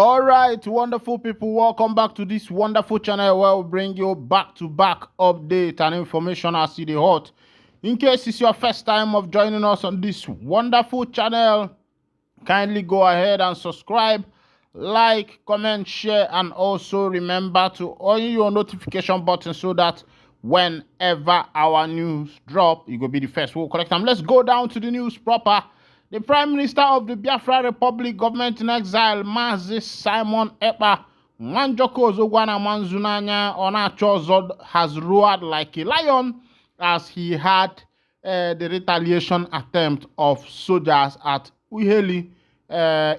All right, wonderful people, welcome back to this wonderful channel where we bring you back-to-back update and information as it is hot. In case it's your first time of joining us on this wonderful channel, kindly go ahead and subscribe, like, comment, share, and also remember to on your notification button so that whenever our news drop, you will be the first. We'll collect them. Let's go down to the news proper. The Prime Minister of the Biafra Republic, government in exile, Mazi Simon Epka, Nwanjoko Ozogwana Manzunanya Onachozod, has roared like a lion as he had the retaliation attempt of soldiers at Uheli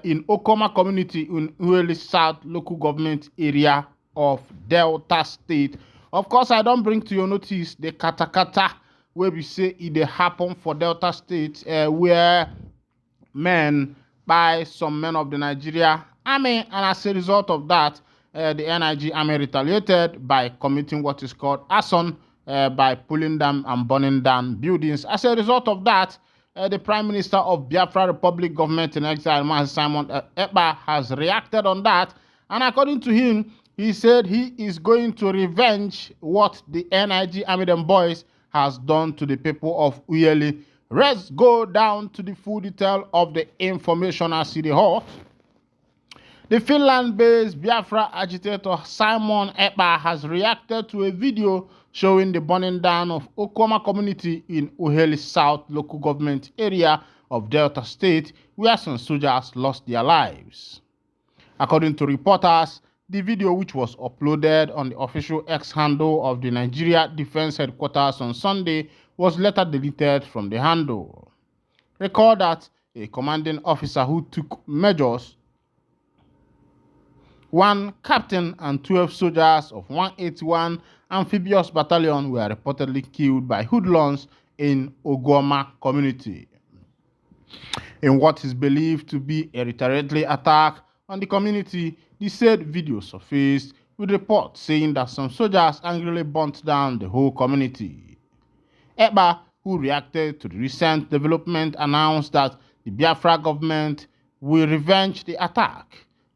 in Okoma community in Uheli South local government area of Delta State. Of course, I don't bring to your notice the katakata where we say it happened for Delta State where men by some men of the Nigeria army, and as a result of that, the NIG army retaliated by committing what is called arson by pulling down and burning down buildings. As a result of that, the Prime Minister of Biafra Republic, government in exile, Mazi Simon Epka, has reacted on that, and according to him, he said he is going to revenge what the NIG army them boys has done to the people of Uyeli. Let's go down to the full detail of the information as it is hot. The Finland-based Biafra agitator Simon Epka has reacted to a video showing the burning down of Okoma community in Uheli South local government area of Delta State, where some soldiers lost their lives. According to reporters, the video, which was uploaded on the official X handle of the Nigeria Defense Headquarters on Sunday, was later deleted from the handle. Recall that a commanding officer who took measures, one captain and 12 soldiers of 181 Amphibious Battalion were reportedly killed by hoodlums in Ogoma community. In what is believed to be a retaliatory attack on the community, the said video surfaced with reports saying that some soldiers angrily burnt down the whole community. Epka, who reacted to the recent development, announced that the Biafra government will revenge the attack.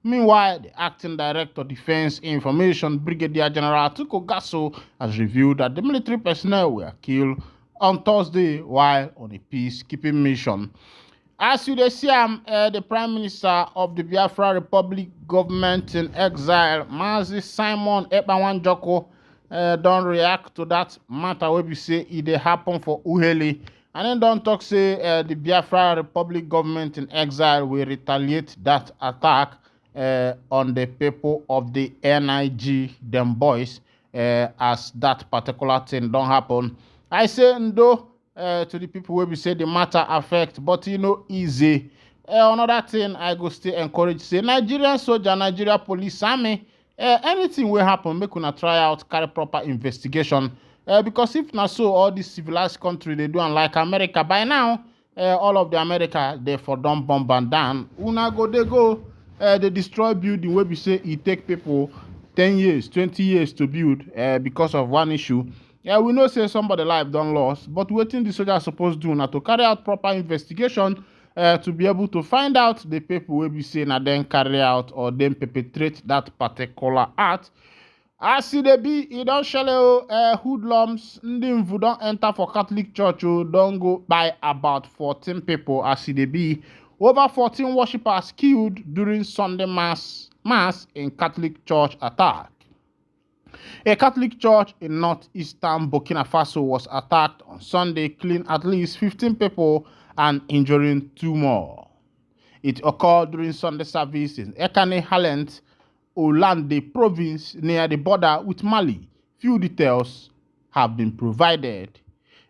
Meanwhile, the acting director of Defense Information, Brigadier General Tuko Gasso, has revealed that the military personnel were killed on Thursday while on a peacekeeping mission. As you see, the Prime Minister of the Biafra Republic, government in exile, Mazi Simon Epka Nwanjoko, don't react to that matter where we say it happen for Uheli, and then don't talk say the Biafra Republic government in exile will retaliate that attack on the people of the NIG them boys as that particular thing don't happen. I say no to the people where we say the matter affect, but you know easy. Another thing I go stay encourage say Nigerian soldier, Nigeria police army. Anything will happen, make una try out, carry proper investigation. Because if not so, all these civilized country they do unlike America by now, all of the America they for don't bomb and down. Una go they go, they destroy building where we say it take people 10 years, 20 years to build because of one issue. Yeah, we know say somebody life done lost, but waiting the soldiers supposed to do now to carry out proper investigation. To be able to find out the people will be saying and then carry out or then perpetrate that particular act. As they be, it don't show hoodlums, who don't enter for Catholic church, don't go by about 14 people as they be. Over 14 worshippers killed during Sunday mass in Catholic church attack. A Catholic church in northeastern Burkina Faso was attacked on Sunday, killing at least 15 people and injuring 2 more. It occurred during Sunday service in Ekane Halent, Olande province near the border with Mali. Few details have been provided.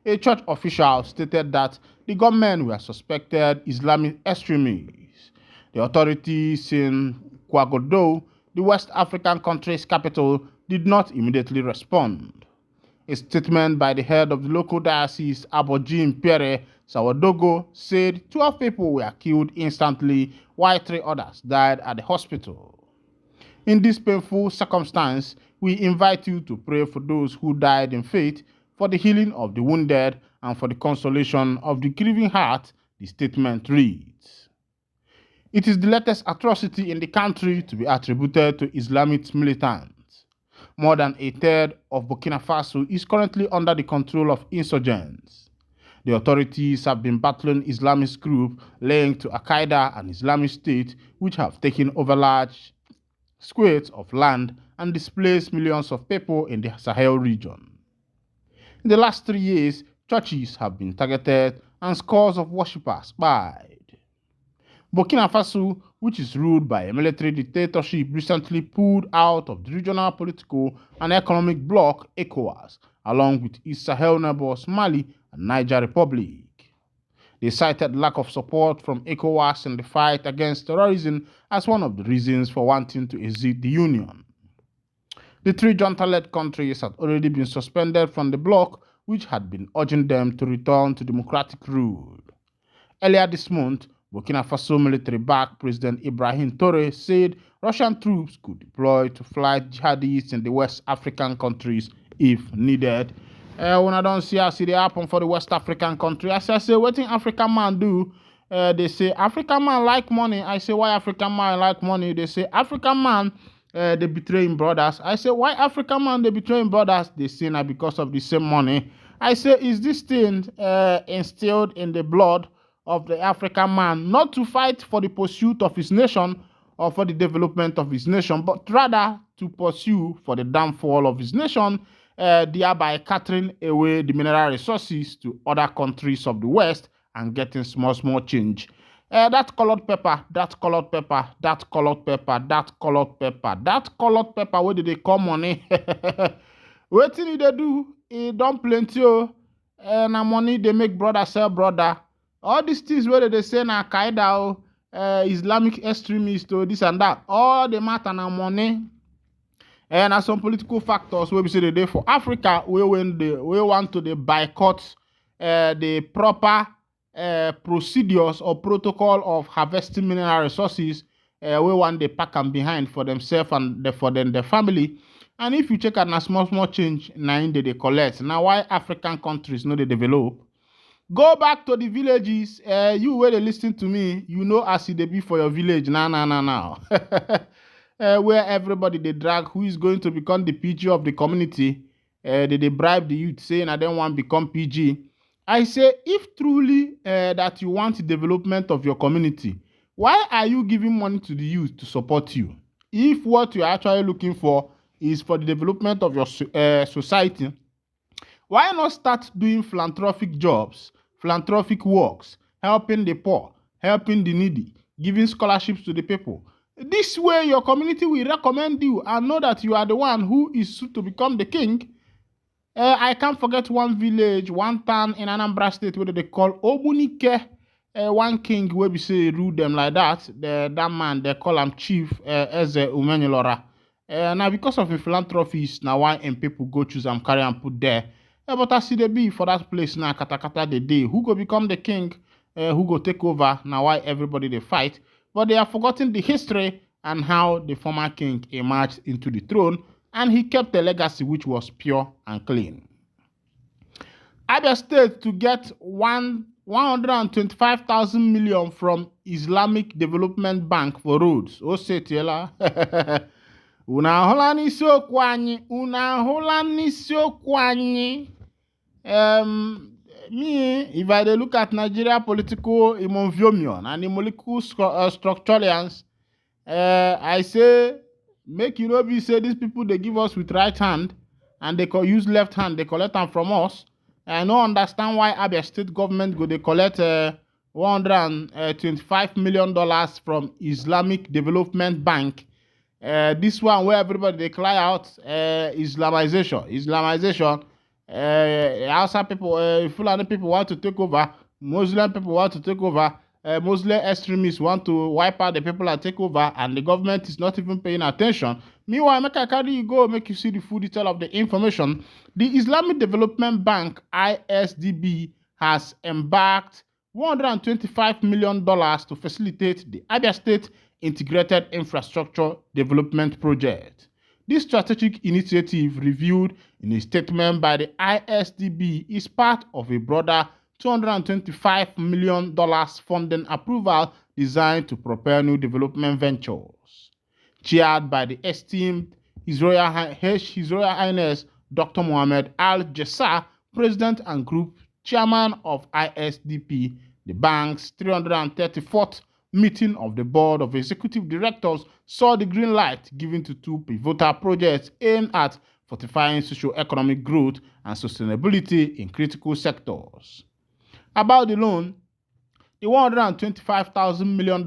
A church official stated that the gunmen were suspected Islamic extremists. The authorities in Ouagadougou, the West African country's capital, did not immediately respond. A statement by the head of the local diocese, Abojim Pere Sawadogo, said 12 people were killed instantly while 3 others died at the hospital. In this painful circumstance, we invite you to pray for those who died in faith, for the healing of the wounded, and for the consolation of the grieving heart, the statement reads. It is the latest atrocity in the country to be attributed to Islamist militants. More than a third of Burkina Faso is currently under the control of insurgents. The authorities have been battling Islamist groups linked to Al-Qaeda and Islamic State, which have taken over large swathes of land and displaced millions of people in the Sahel region. In the last 3 years, churches have been targeted and scores of worshippers died. Burkina Faso, which is ruled by a military dictatorship, recently pulled out of the regional political and economic bloc ECOWAS, along with its Sahel neighbors Mali and Niger Republic. They cited lack of support from ECOWAS in the fight against terrorism as one of the reasons for wanting to exit the Union. The three junta-led countries had already been suspended from the bloc, which had been urging them to return to democratic rule. Earlier this month, Burkina Faso military-backed President Ibrahim Traoré said Russian troops could deploy to fight jihadists in the West African countries if needed. When I don't see how it happen for the West African country, I say, what can African man do? They say, African man like money. I say, why African man like money? They say, African man, they betraying brothers. I say, why African man, they betraying brothers? They say, now because of the same money. I say, is this thing instilled in the blood of the African man, not to fight for the pursuit of his nation or for the development of his nation, but rather to pursue for the downfall of his nation, thereby catering away the mineral resources to other countries of the West and getting small change. That colored pepper, that colored pepper, that colored pepper, that colored pepper, that colored pepper, where did they come money? What did they do? It don't plenty, and money they make brother sell brother. All these things where they say na Al-Qaeda, Islamic extremists, this and that, all the matter na money. And as some political factors where we say the day for Africa, we want to boycott the proper procedures or protocol of harvesting mineral resources. We want they pack them behind for themselves and for their family. And if you check out a small change, now they collect. Now why African countries know they develop? Go back to the villages. You where they listen to me, you know as it be for your village. Now. Where everybody they drag who is going to become the PG of the community. They bribe the youth saying I don't want to become PG. I say if truly that you want the development of your community, why are you giving money to the youth to support you? If what you're actually looking for is for the development of your society, why not start doing philanthropic jobs, philanthropic works, helping the poor, helping the needy, giving scholarships to the people? This way, your community will recommend you and know that you are the one who is to become the king. I can't forget one village, one town in Anambra State where they call Obunike. One king where we say rule them like that. That man, they call him Chief Eze Umenilora. Now, because of the philanthropies, now why people go choose and carry and put there. But I see the be for that place now, katakata the day. Who go become the king? Who go take over? Now why everybody they fight? But they have forgotten the history and how the former king emerged into the throne, and he kept a legacy which was pure and clean. Abia State to get 125,000 million from Islamic Development Bank for roads. O setiela. Una holani siokwu anyi. Me, if I look at Nigeria political immonviomion and the molecular structuralians, I say, make you know, be say these people they give us with right hand and they use left hand, they collect them from us. I don't understand why Abia State government go they collect $125 million from Islamic Development Bank. This one where everybody they cry out Islamization. Outside people, Fulani people want to take over, Muslim people want to take over, Muslim extremists want to wipe out the people that take over, and the government is not even paying attention. Meanwhile, make I carry you go, make you see the full detail of the information. The Islamic Development Bank, ISDB, has embarked $125 million to facilitate the Abia State Integrated Infrastructure Development Project. This strategic initiative, reviewed in a statement by the ISDB, is part of a broader $225 million funding approval designed to propel new development ventures. Chaired by the esteemed His Royal Highness Dr. Mohammed Al Jassar, President and Group Chairman of ISDP, the bank's 334th meeting of the Board of Executive Directors saw the green light given to two pivotal projects aimed at fortifying socio-economic growth and sustainability in critical sectors. About the loan, the $125 million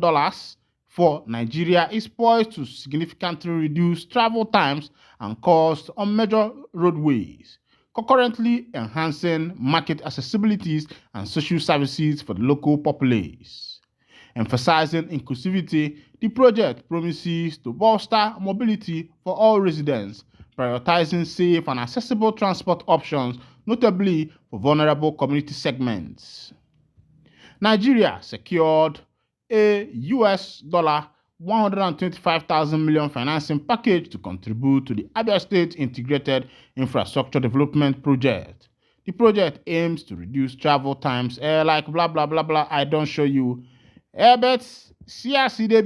for Nigeria is poised to significantly reduce travel times and costs on major roadways, concurrently enhancing market accessibilities and social services for the local populace. Emphasizing inclusivity, the project promises to bolster mobility for all residents, prioritizing safe and accessible transport options, notably for vulnerable community segments. Nigeria secured a $125 million financing package to contribute to the Abia State Integrated Infrastructure Development Project. The project aims to reduce travel times, like blah blah blah blah. I don't show you. But see as they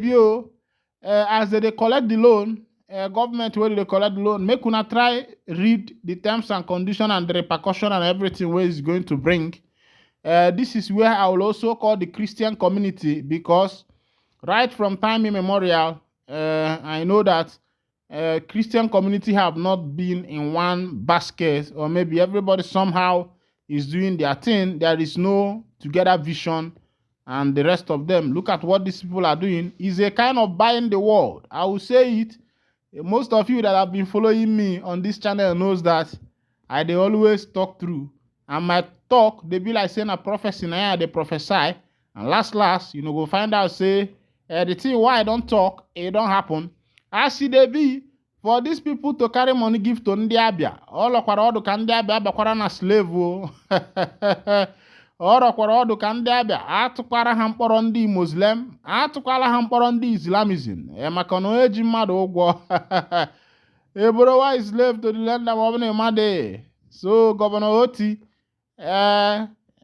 collect the loan, government where they collect the loan, make una try read the terms and conditions and the repercussion and everything where it's going to bring. This is where I will also call the Christian community, because right from time immemorial, I know that Christian community have not been in one basket, or maybe everybody somehow is doing their thing. There is no together vision, and the rest of them. Look at what these people are doing. Is a kind of buying the world. I will say it. Most of you that have been following me on this channel knows that I dey always talk through. And my talk, they be like saying a prophecy, now they prophesy. And last, go find out, say, the thing why I don't talk, it don't happen. As see they be, for these people to carry money give to Ndiabia. All of what can Ndiabia bakwara na slave. Ọrọkwara ọdụ ka ndị Abịa atụkwara ha mkpọrọ ndị Muslim, atụkwala ha mkpọrọ ndị Islamism, maka na onye ji mmadụ ụgwọ. Eboro wa is slave to the land ma ọ bụ na mmadụ. So Governor Oti,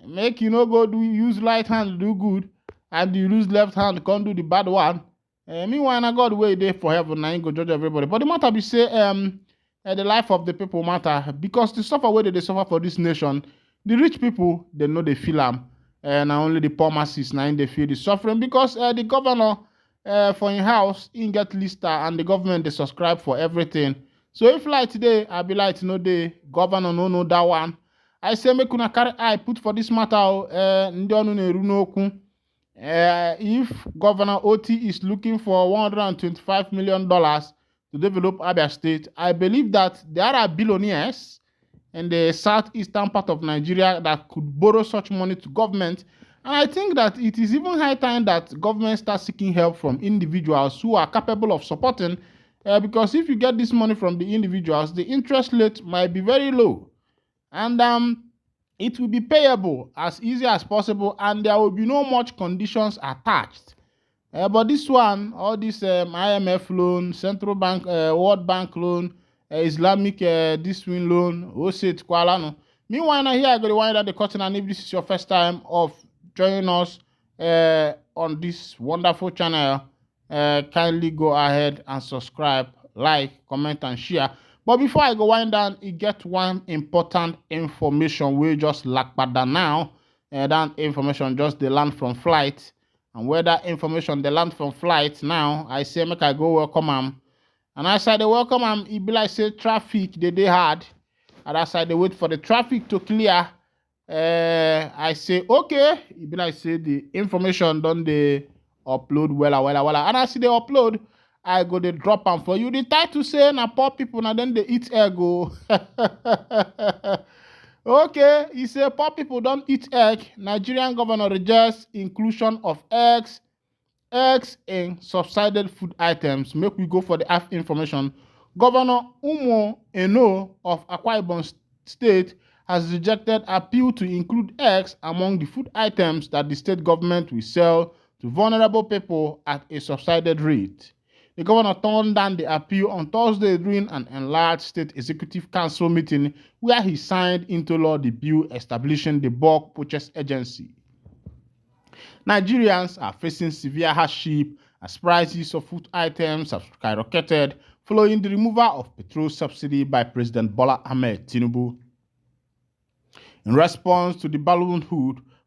make you no go use right hand do good, and you use left hand come do the bad one. Meanwhile, na God way there for heaven, na him go judge everybody. But the matter be say, the life of the people matter, because the suffer way they suffer for this nation. The rich people, they know they feel them, and only the poor masses now they feel the suffering, because the governor for in house in get lister, and the government they subscribe for everything. So if like today, I be like no day governor no that one. I say make una carry eye put for this matter. If Governor Oti is looking for $125 million to develop Abia State, I believe that there are billionaires in the southeastern part of Nigeria that could borrow such money to government. And I think that it is even high time that government starts seeking help from individuals who are capable of supporting, because if you get this money from the individuals, the interest rate might be very low, and it will be payable as easy as possible, and there will be no much conditions attached. But this one, all this IMF loan, Central Bank, World Bank loan, Islamic this win loan, Oset Kuala. Meanwhile, now here I go to wind up the curtain, and if this is your first time of joining us on this wonderful channel, kindly go ahead and subscribe, like, comment, and share. But before I go wind down, you get one important information we just lack but now. That information just they land from flight, and where that information they land from flight now, I say make I go welcome them. And as I welcome them, it be like say traffic they hard. And as I wait for the traffic to clear, I say okay. It be like say the information done they upload well. And I see they upload, I go they drop them for you. The title say na poor people, and then they eat egg go. Okay, he say poor people don't eat egg. Nigerian governor rejects inclusion of eggs in subsidized food items. Make we go for the F information. Governor Umo Eno of Akwa Ibom State has rejected appeal to include eggs among the food items that the state government will sell to vulnerable people at a subsidized rate. The governor turned down the appeal on Thursday during an enlarged state executive council meeting where he signed into law the bill establishing the bulk purchase agency. Nigerians are facing severe hardship as prices of food items have skyrocketed following the removal of petrol subsidy by President Bola Ahmed Tinubu. In response to the ballooned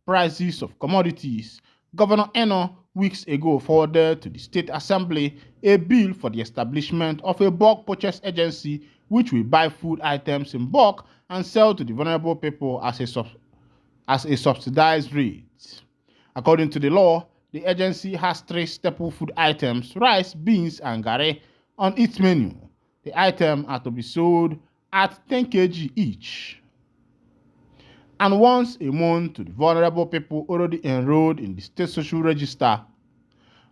prices of commodities, Governor Eno weeks ago forwarded to the State Assembly a bill for the establishment of a bulk purchase agency which will buy food items in bulk and sell to the vulnerable people as a subsidized rate. According to the law, the agency has 3 staple food items, rice, beans, and garri, on its menu. The items are to be sold at 10 kg each and once a month to the vulnerable people already enrolled in the state social register.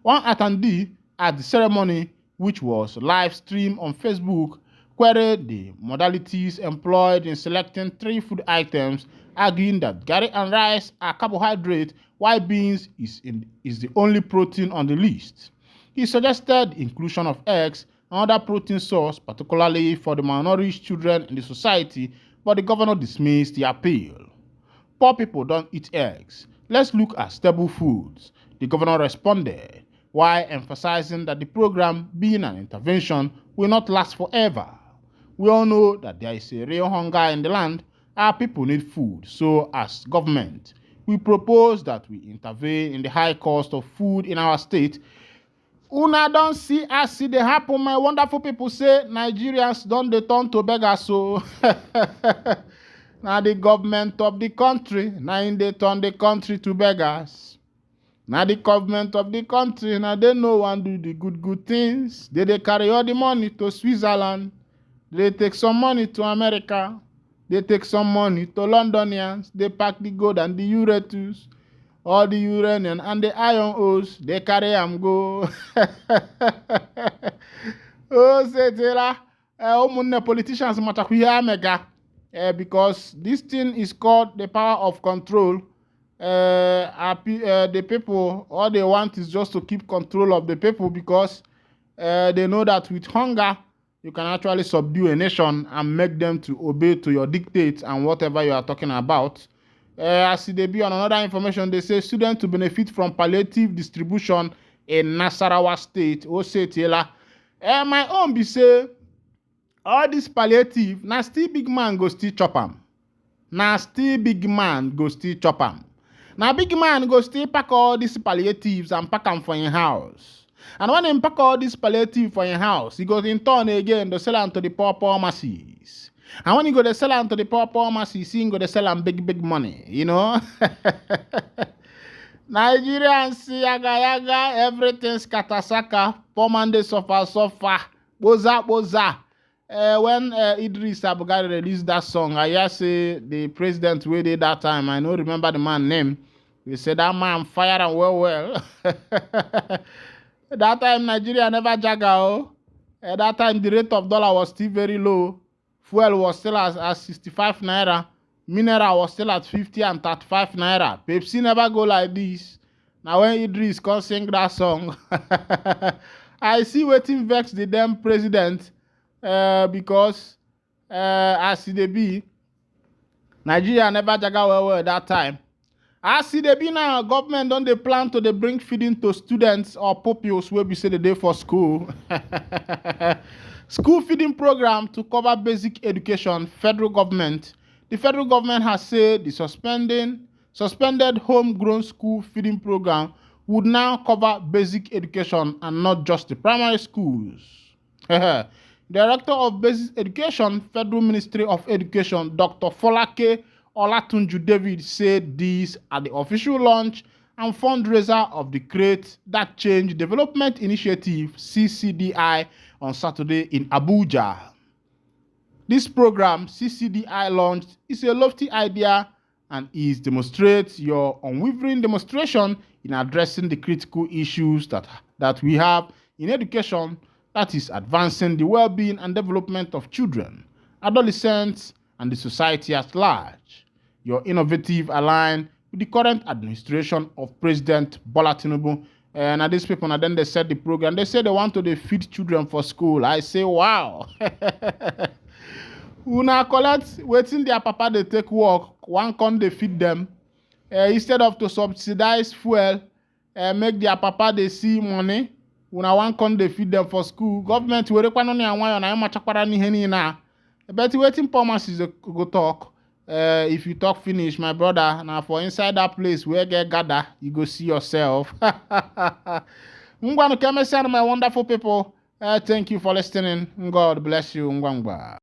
One attendee at the ceremony, which was live streamed on Facebook, queried the modalities employed in selecting 3 food items, arguing that garri and rice are carbohydrate, while beans is the only protein on the list. He suggested the inclusion of eggs and other protein source, particularly for the malnourished children in the society, but the governor dismissed the appeal. Poor people don't eat eggs. Let's look at stable foods, the governor responded, while emphasizing that the program, being an intervention, will not last forever. We all know that there is a real hunger in the land. Our people need food, so as government, we propose that we intervene in the high cost of food in our state. Una don't see as see dey happen, my wonderful people say Nigerians don't dey turn to beggars, so now the government of the country, now in they turn the country to beggars. Now the government of the country, now they no one do the good things. They carry all the money to Switzerland. They take some money to America. They take some money to Londonians. They pack the gold and the Euretus, all the uranium and the iron ores. They carry them go. Oh, say Taylor, politicians matakuya mega. Because this thing is called the power of control. The people, all they want is just to keep control of the people because they know that with hunger, you can actually subdue a nation and make them to obey to your dictates and whatever you are talking about. As they be on another information, they say students to benefit from palliative distribution in Nasarawa State. Oh, say Taylor. My own be say, all this palliative, na still big man go still chop am. Na still big man go still chop am. Na big man go still pack all these palliatives and pack them for your house. And when he pack all these palliatives for your house, he goes in turn again to sell them to the poor masses. And when he go to sell them to the poor masses, he go to sell them big money, you know. Nigerians, yaga, everything scatter, poor man they suffer. Boza. When Idris Abugari released that song, I just say the president waited that time. I don't remember the man's name. He said that man fired and well. That time Nigeria never jaga. At that time the rate of dollar was still very low. Fuel was still at 65 naira. Mineral was still at 50 and 35 naira. Pepsi never go like this. Now when Idris can sing that song, I see waiting vex the damn president. Because as they be, Nigeria never jaga well at that time. As they be now, government don't they plan to they bring feeding to students or pupils where we say the day for school. School feeding program to cover basic education. The federal government has said the suspended homegrown school feeding program would now cover basic education and not just the primary schools. Director of Basic Education, Federal Ministry of Education, Dr. Folake Olatunju David said these at the official launch and fundraiser of the Create That Change Development Initiative, CCDI, on Saturday in Abuja. This program, CCDI launched, is a lofty idea and demonstrates your unwavering demonstration in addressing the critical issues that we have in education, that is advancing the well-being and development of children, adolescents, and the society at large. Your innovative align with the current administration of President Bola Tinubu. And these people, and then they said the program, they say they want to feed children for school. I say, wow. Una collect waiting their papa they take work, one con they feed them. Instead of to subsidize fuel, make their papa they see money. Una one con they feed them for school. Government we rekwa no ni anwa na machakwara ni heni na. But waiting promises go talk. If you talk finish, my brother, now for inside that place where get gather, you go see yourself. Ngwanu kemesiano, my wonderful people. Thank you for listening. God bless you. Ngwangwa.